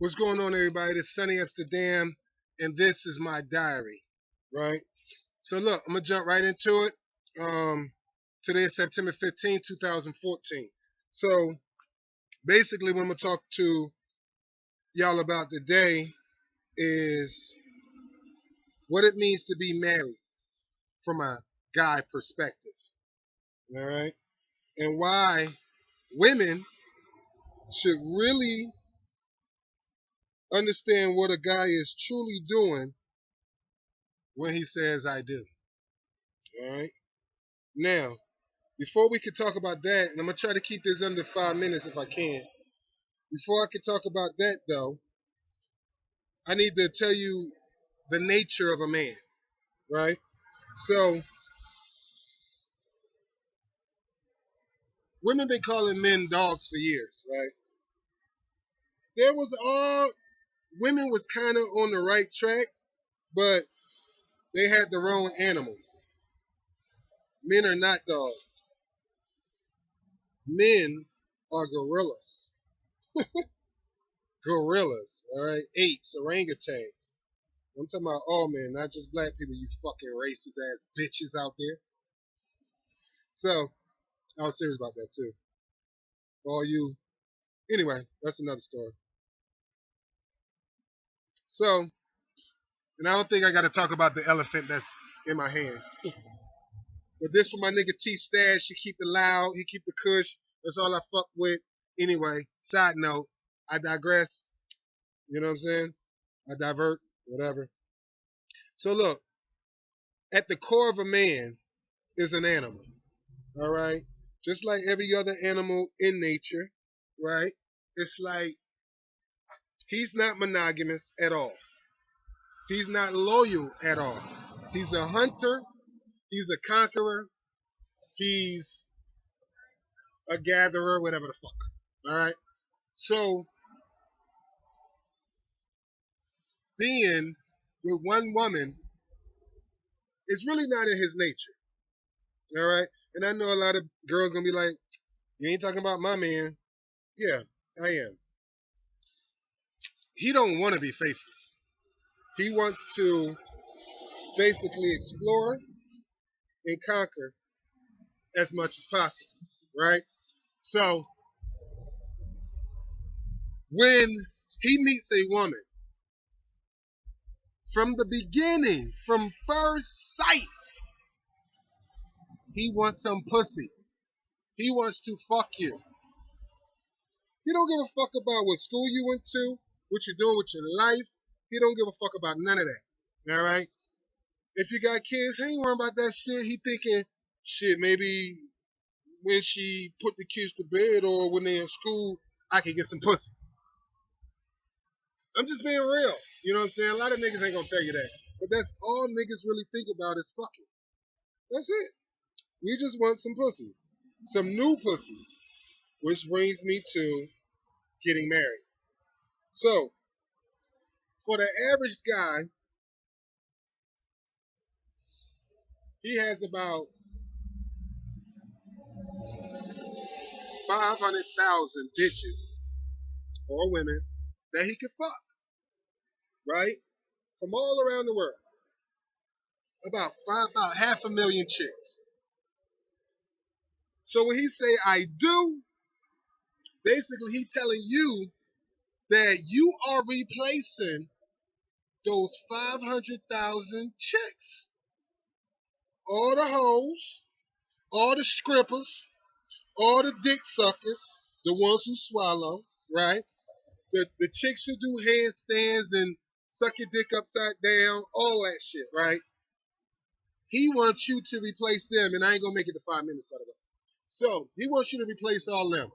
What's going on, everybody? This is Sonny Amsterdam, and this is my diary, right? So, look, I'm going to jump right into it. Today is September 15, 2014. So, basically, what I'm going to talk to y'all about today is what it means to be married from a guy perspective, all right? And why women should really understand what a guy is truly doing when he says, I do, all right? Now, before we can talk about that, and I'm going to try to keep this under 5 minutes if I can. Before I can talk about that, though, I need to tell you the nature of a man, right? So, women been calling men dogs for years, right? There was all, women was kind of on the right track, but they had the wrong animal. Men are not dogs. Men are gorillas. Gorillas, all right? Apes, orangutans. I'm talking about all men, not just black people, you fucking racist ass bitches out there. So, I was serious about that too. All you. Anyway, that's another story. So, and I don't think I got to talk about the elephant that's in my hand. But this for my nigga T Stash. He keep the loud, he keep the kush. That's all I fuck with. Anyway, side note, I digress. You know what I'm saying? I divert, whatever. So look, at the core of a man is an animal. All right? Just like every other animal in nature, right? It's like he's not monogamous at all. He's not loyal at all. He's a hunter. He's a conqueror. He's a gatherer, whatever the fuck. All right? So, being with one woman is really not in his nature. All right? And I know a lot of girls going to be like, you ain't talking about my man. Yeah, I am. He don't want to be faithful. He wants to basically explore and conquer as much as possible, right? So when he meets a woman, from the beginning, from first sight, he wants some pussy. He wants to fuck you. He don't give a fuck about what school you went to, what you're doing with your life. He don't give a fuck about none of that. All right? If you got kids, he ain't worrying about that shit. He thinking, shit, maybe when she put the kids to bed or when they're in school, I can get some pussy. I'm just being real. You know what I'm saying? A lot of niggas ain't gonna tell you that. But that's all niggas really think about is fucking. That's it. We just want some pussy. Some new pussy. Which brings me to getting married. So, for the average guy, he has about 500,000 bitches or women that he can fuck, right? From all around the world. About half a million chicks. So when he say I do, basically he telling you that you are replacing those 500,000 chicks. All the hoes, all the scrippers, all the dick suckers, the ones who swallow, right? The chicks who do handstands and suck your dick upside down, all that shit, right? He wants you to replace them, and I ain't gonna make it to 5 minutes, by the way. So he wants you to replace all them.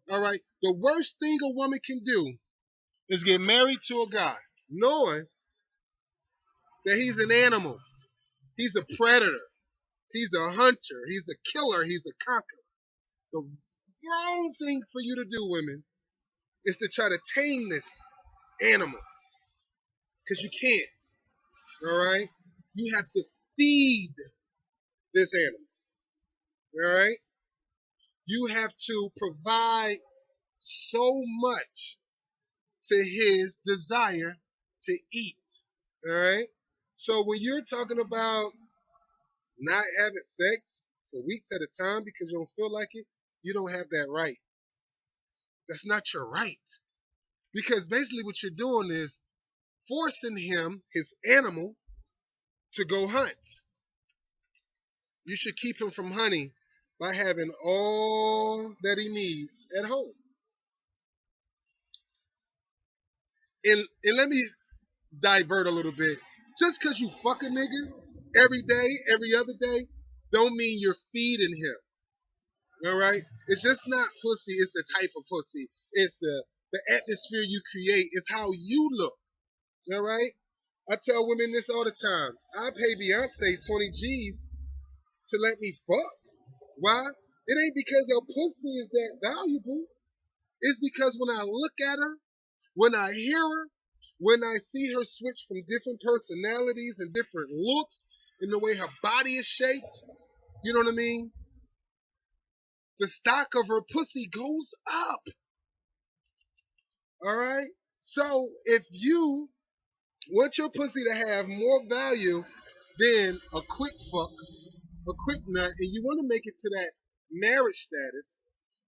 All right. The worst thing a woman can do is get married to a guy, knowing that he's an animal, he's a predator, he's a hunter, he's a killer, he's a conqueror. The wrong thing for you to do, women, is to try to tame this animal, because you can't. All right. You have to feed this animal. All right. You have to provide so much to his desire to eat. All right? So when you're talking about not having sex for weeks at a time because you don't feel like it, you don't have that right. That's not your right. Because basically what you're doing is forcing him, his animal, to go hunt. You should keep him from hunting by having all that he needs at home. And let me divert a little bit. Just because you fuck a nigga every day, every other day, don't mean you're feeding him. All right? It's just not pussy. It's the type of pussy. It's the atmosphere you create. It's how you look. All right? I tell women this all the time. I pay Beyonce 20 G's to let me fuck. Why? It ain't because her pussy is that valuable. It's because when I look at her, when I hear her, when I see her switch from different personalities and different looks, and the way her body is shaped, you know what I mean? The stock of her pussy goes up. All right? So if you want your pussy to have more value than a quick fuck, a quick nut, and you want to make it to that marriage status,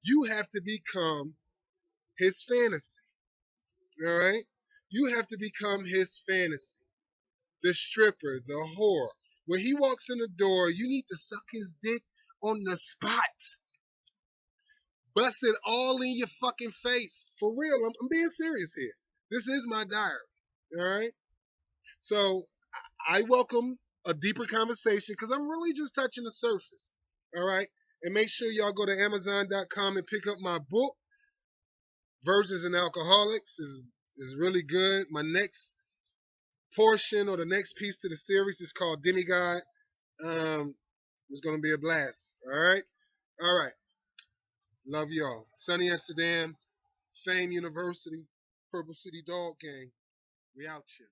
you have to become his fantasy. All right? You have to become his fantasy. The stripper, the whore. When he walks in the door, you need to suck his dick on the spot. Bust it all in your fucking face. For real, I'm being serious here. This is my diary. All right? So I welcome a deeper conversation because I'm really just touching the surface. All right? And make sure y'all go to Amazon.com and pick up my book, Virgins and Alcoholics. Is really good. My next portion or the next piece to the series is called Demigod. It's going to be a blast. All right? All right. Love y'all. Sonny Amsterdam, Fame University, Purple City Dog Gang. We out here.